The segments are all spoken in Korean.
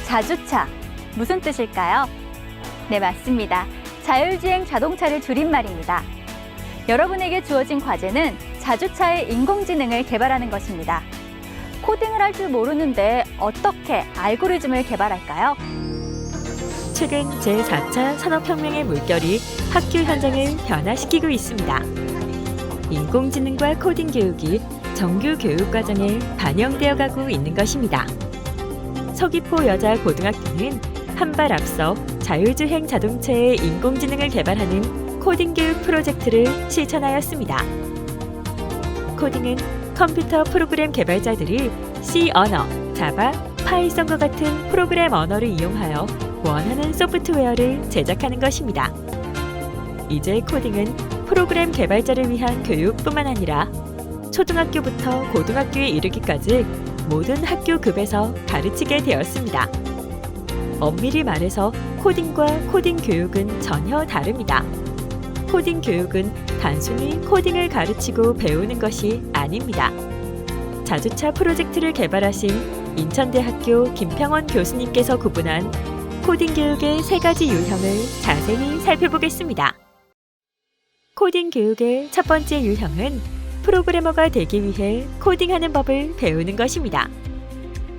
자주차, 무슨 뜻일까요? 네, 맞습니다. 자율주행 자동차를 줄임말입니다. 여러분에게 주어진 과제는 자주차의 인공지능을 개발하는 것입니다. 코딩을 할 줄 모르는데 어떻게 알고리즘을 개발할까요? 최근 제4차 산업혁명의 물결이 학교 현장을 변화시키고 있습니다. 인공지능과 코딩 교육이 정규 교육과정에 반영되어 가고 있는 것입니다. 서귀포 여자고등학교는 한 발 앞서 자율주행 자동차의 인공지능을 개발하는 코딩 교육 프로젝트를 실천하였습니다. 코딩은 컴퓨터 프로그램 개발자들이 C 언어, 자바, 파이썬과 같은 프로그램 언어를 이용하여 원하는 소프트웨어를 제작하는 것입니다. 이제 코딩은 프로그램 개발자를 위한 교육뿐만 아니라 초등학교부터 고등학교에 이르기까지 모든 학교급에서 가르치게 되었습니다. 엄밀히 말해서 코딩과 코딩 교육은 전혀 다릅니다. 코딩 교육은 단순히 코딩을 가르치고 배우는 것이 아닙니다. 자주차 프로젝트를 개발하신 인천대학교 김평원 교수님께서 구분한 코딩 교육의 3가지 유형을 자세히 살펴보겠습니다. 코딩 교육의 첫 번째 유형은 프로그래머가 되기 위해 코딩하는 법을 배우는 것입니다.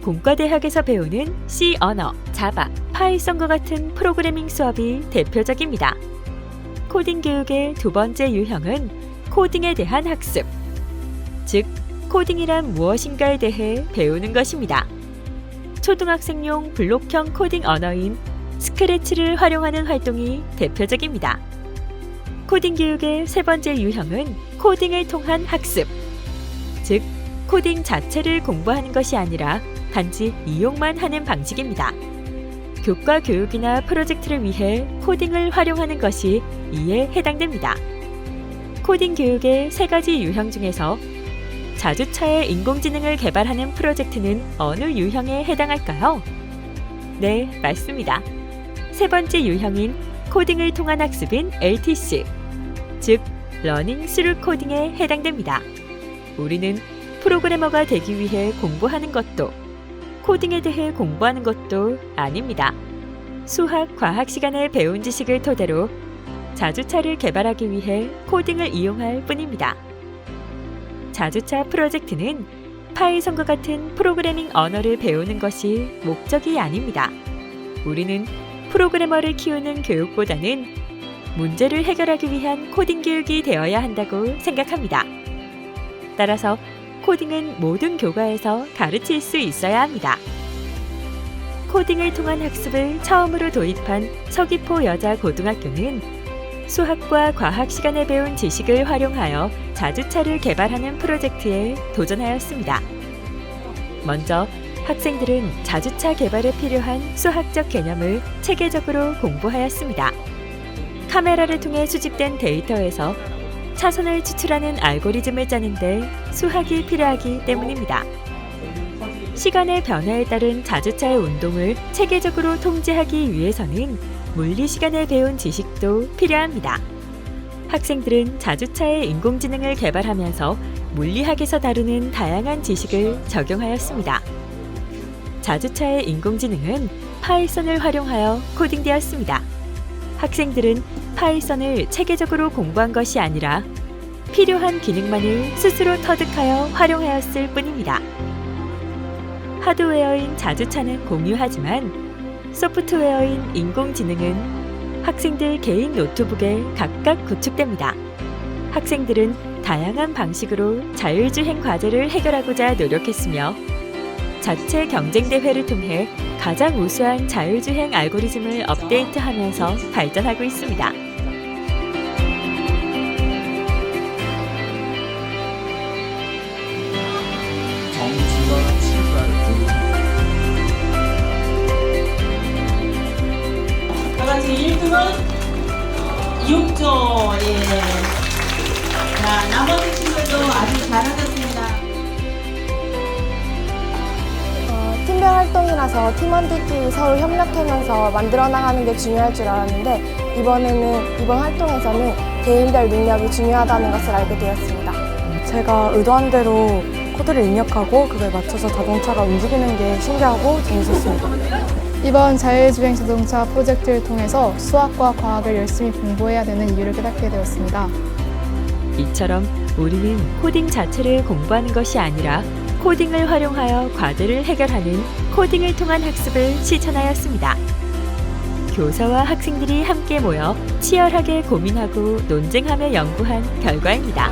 공과대학에서 배우는 C 언어, 자바, 파이썬과 같은 프로그래밍 수업이 대표적입니다. 코딩 교육의 두 번째 유형은 코딩에 대한 학습, 즉 코딩이란 무엇인가에 대해 배우는 것입니다. 초등학생용 블록형 코딩 언어인 스크래치를 활용하는 활동이 대표적입니다. 코딩 교육의 세 번째 유형은 코딩을 통한 학습, 즉 코딩 자체를 공부하는 것이 아니라 단지 이용만 하는 방식입니다. 교과 교육이나 프로젝트를 위해 코딩을 활용하는 것이 이에 해당됩니다. 코딩 교육의 3가지 유형 중에서 자주차의 인공지능을 개발하는 프로젝트는 어느 유형에 해당할까요? 네, 맞습니다. 세 번째 유형인 코딩을 통한 학습인 LTC, 즉 러닝 스루 코딩에 해당됩니다. 우리는 프로그래머가 되기 위해 공부하는 것도 코딩에 대해 공부하는 것도 아닙니다. 수학, 과학 시간에 배운 지식을 토대로 자주차를 개발하기 위해 코딩을 이용할 뿐입니다. 자주차 프로젝트는 파이썬과 같은 프로그래밍 언어를 배우는 것이 목적이 아닙니다. 우리는 프로그래머를 키우는 교육보다는 문제를 해결하기 위한 코딩 교육이 되어야 한다고 생각합니다. 따라서 코딩은 모든 교과에서 가르칠 수 있어야 합니다. 코딩을 통한 학습을 처음으로 도입한 서귀포 여자고등학교는 수학과 과학 시간에 배운 지식을 활용하여 자주차를 개발하는 프로젝트에 도전하였습니다. 먼저 학생들은 자주차 개발에 필요한 수학적 개념을 체계적으로 공부하였습니다. 카메라를 통해 수집된 데이터에서 차선을 추출하는 알고리즘을 짜는데 수학이 필요하기 때문입니다. 시간의 변화에 따른 자주차의 운동을 체계적으로 통제하기 위해서는 물리 시간에 배운 지식도 필요합니다. 학생들은 자주차의 인공지능을 개발하면서 물리학에서 다루는 다양한 지식을 적용하였습니다. 자주차의 인공지능은 파이썬을 활용하여 코딩되었습니다. 학생들은 파이썬을 체계적으로 공부한 것이 아니라 필요한 기능만을 스스로 터득하여 활용하였을 뿐입니다. 하드웨어인 자주차는 공유하지만 소프트웨어인 인공지능은 학생들 개인 노트북에 각각 구축됩니다. 학생들은 다양한 방식으로 자율주행 과제를 해결하고자 노력했으며 자체 경쟁대회를 통해 가장 우수한 자율주행 알고리즘을 업데이트하면서 발전하고 있습니다. 정지와 출발. 다 같이 1등은 6조. 예. 자, 나머지 친구들도 아주 잘하셨습니다. 팀별 활동이라서 팀원들끼리 서로 협력하면서 만들어 나가는 게 중요할 줄 알았는데 이번 활동에서는 개인별 능력이 중요하다는 것을 알게 되었습니다. 제가 의도한 대로 코드를 입력하고 그거에 맞춰서 자동차가 움직이는 게 신기하고 재밌었습니다. 이번 자율주행 자동차 프로젝트를 통해서 수학과 과학을 열심히 공부해야 되는 이유를 깨닫게 되었습니다. 이처럼 우리는 코딩 자체를 공부하는 것이 아니라 코딩을 활용하여 과제를 해결하는 코딩을 통한 학습을 실천하였습니다. 교사와 학생들이 함께 모여 치열하게 고민하고 논쟁하며 연구한 결과입니다.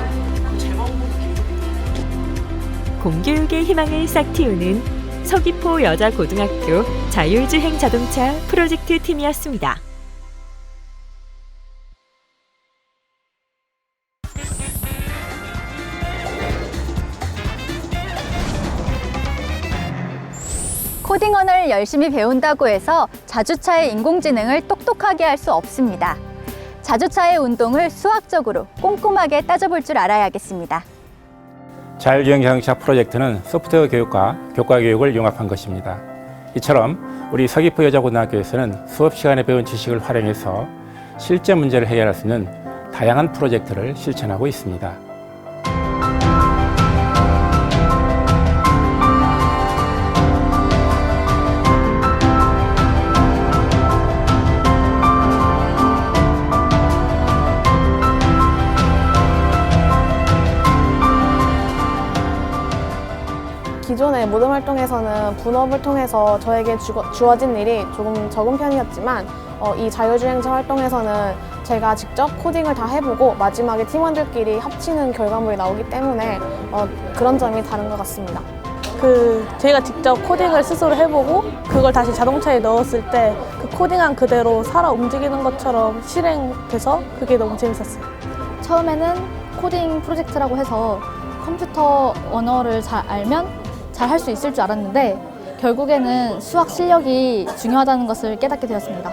공교육의 희망을 싹 틔우는 서귀포 여자고등학교 자율주행 자동차 프로젝트 팀이었습니다. 코딩 언어를 열심히 배운다고 해서 자주차의 인공지능을 똑똑하게 할 수 없습니다. 자주차의 운동을 수학적으로 꼼꼼하게 따져볼 줄 알아야겠습니다. 자율주행 자동차 프로젝트는 소프트웨어 교육과 교과 교육을 융합한 것입니다. 이처럼 우리 서귀포 여자고등학교에서는 수업 시간에 배운 지식을 활용해서 실제 문제를 해결할 수 있는 다양한 프로젝트를 실천하고 있습니다. 기존의 모든 활동에서는 분업을 통해서 저에게 주어진 일이 조금 적은 편이었지만 이 자율주행차 활동에서는 제가 직접 코딩을 다 해보고 마지막에 팀원들끼리 합치는 결과물이 나오기 때문에 그런 점이 다른 것 같습니다. 제가 직접 코딩을 스스로 해보고 그걸 다시 자동차에 넣었을 때 그 코딩한 그대로 살아 움직이는 것처럼 실행돼서 그게 너무 재밌었어요. 처음에는 코딩 프로젝트라고 해서 컴퓨터 언어를 잘 알면 잘 할 수 있을 줄 알았는데 결국에는 수학 실력이 중요하다는 것을 깨닫게 되었습니다.